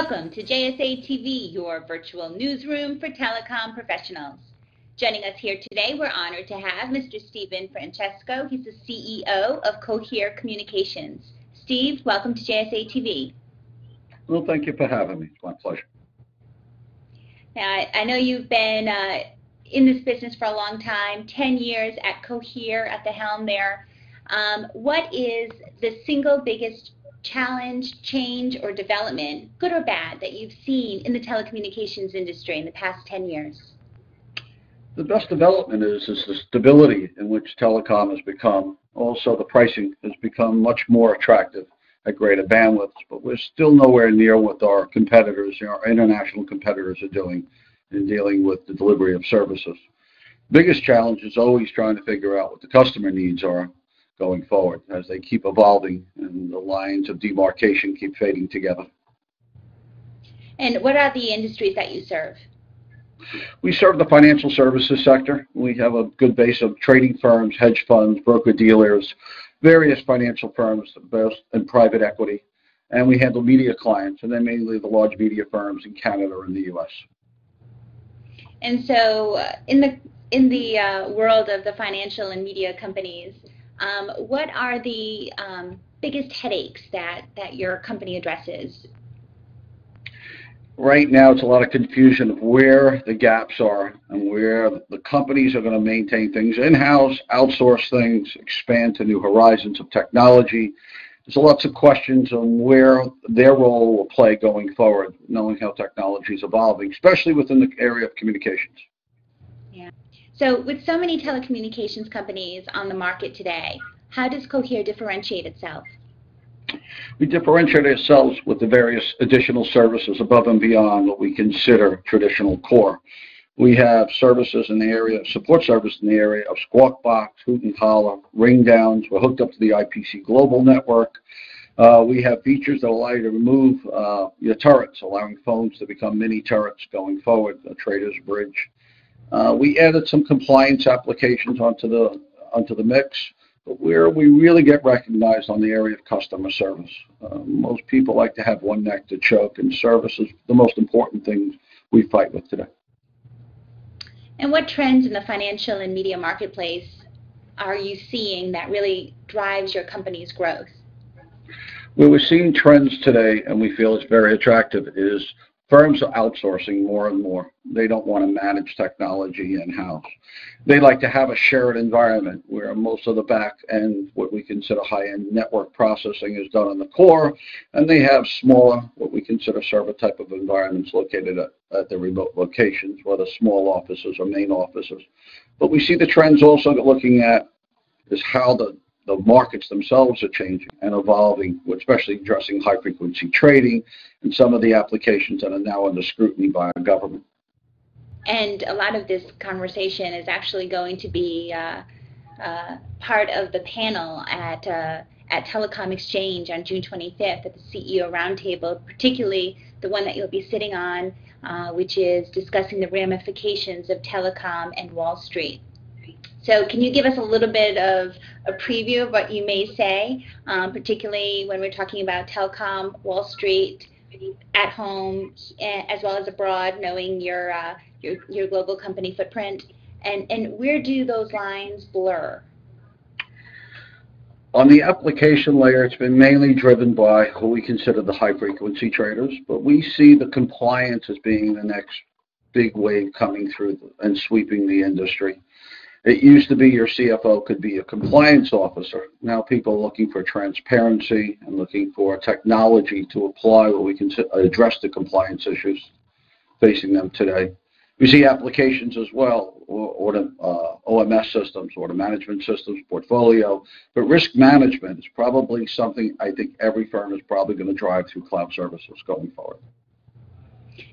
Welcome to JSA TV, your virtual newsroom for telecom professionals. Joining us here today, we're honored to have Mr. Stephen Francesco. He's the CEO of Cohere Communications. Steve, welcome to JSA TV. Well, thank you for having me. It's my pleasure. Now, I know you've been in this business for a long time, 10 years at Cohere at the helm there. What is the single biggest challenge, change, or development, good or bad, that you've seen in the telecommunications industry in the past 10 years? The best development is the stability in which telecom has become. Also, the pricing has become much more attractive at greater bandwidths, but we're still nowhere near what our competitors, our international competitors, are doing in dealing with the delivery of services. Biggest challenge is always trying to figure out what the customer needs are going forward as they keep evolving and the lines of demarcation keep fading together. And what are the industries that you serve? We serve the financial services sector. We have a good base of trading firms, hedge funds, broker-dealers, various financial firms, both in private equity, and we handle media clients, and then mainly the large media firms in Canada and the U.S. And so in the world of the financial and media companies, what are the biggest headaches that your company addresses? Right now, it's a lot of confusion of where the gaps are and where the companies are going to maintain things in-house, outsource things, expand to new horizons of technology. There's lots of questions on where their role will play going forward, knowing how technology is evolving, especially within the area of communications. Yeah. So with so many telecommunications companies on the market today, how does Cohere differentiate itself? We differentiate ourselves with the various additional services above and beyond what we consider traditional core. We have services in the area, support service in the area of squawk box, hoot and holler, ring downs. We're hooked up to the IPC global network. We have features that allow you to remove your turrets, allowing phones to become mini turrets going forward, a trader's bridge. We added some compliance applications onto the mix, but where we really get recognized on the area of customer service. Most people like to have one neck to choke, and service is the most important thing we fight with today. And what trends in the financial and media marketplace are you seeing that really drives your company's growth? Where we're seeing trends today, and we feel it's very attractive, is firms are outsourcing more and more. They don't want to manage technology in-house. They like to have a shared environment where most of the back end, what we consider high-end network processing, is done on the core, and they have smaller, what we consider server type of environments located at the remote locations, whether small offices or main offices. But we see the trends also looking at is how the markets themselves are changing and evolving, especially addressing high-frequency trading and some of the applications that are now under scrutiny by our government. And a lot of this conversation is actually going to be part of the panel at Telecom Exchange on June 25th at the CEO Roundtable, particularly the one that you'll be sitting on, which is discussing the ramifications of telecom and Wall Street. So can you give us a little bit of a preview of what you may say, particularly when we're talking about telecom, Wall Street, at home, as well as abroad, knowing your global company footprint, and where do those lines blur? On the application layer, it's been mainly driven by what we consider the high-frequency traders, but we see the compliance as being the next big wave coming through and sweeping the industry. It used to be your CFO could be a compliance officer. Now people are looking for transparency and looking for technology to apply what we can address the compliance issues facing them today. We see applications as well, OMS systems, order management systems, portfolio, but risk management is probably something I think every firm is probably going to drive through cloud services going forward.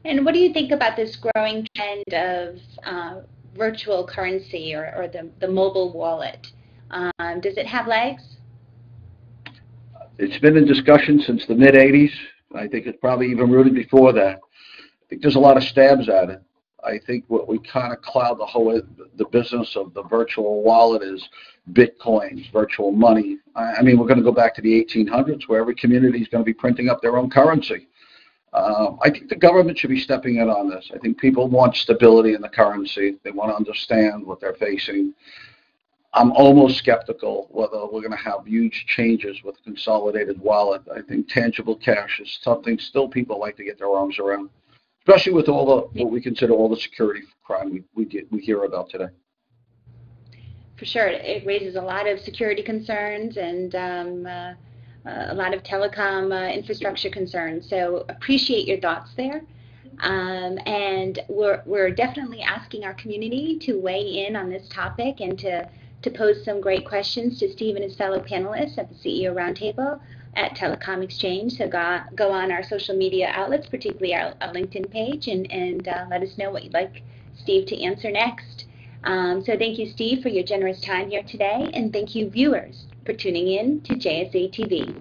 And what do you think about this growing trend of virtual currency or the mobile wallet? Does it have legs? It's been in discussion since the mid-'80s. I think it's probably even rooted before that. I think there's a lot of stabs at it. I think what we kind of cloud the business of the virtual wallet is Bitcoins, virtual money. I mean, we're going to go back to the 1800s where every community is going to be printing up their own currency. I think the government should be stepping in on this. I think people want stability in the currency. They want to understand what they're facing. I'm almost skeptical whether we're going to have huge changes with consolidated wallet. I think tangible cash is something still people like to get their arms around, especially with all the what we consider all the security crime we hear about today. For sure, it raises a lot of security concerns and a lot of telecom infrastructure concerns. So appreciate your thoughts there. And we're definitely asking our community to weigh in on this topic and to pose some great questions to Steve and his fellow panelists at the CEO Roundtable at Telecom Exchange. So go on our social media outlets, particularly our LinkedIn page, and let us know what you'd like Steve to answer next. So thank you, Steve, for your generous time here today, and thank you, viewers, for tuning in to JSA TV.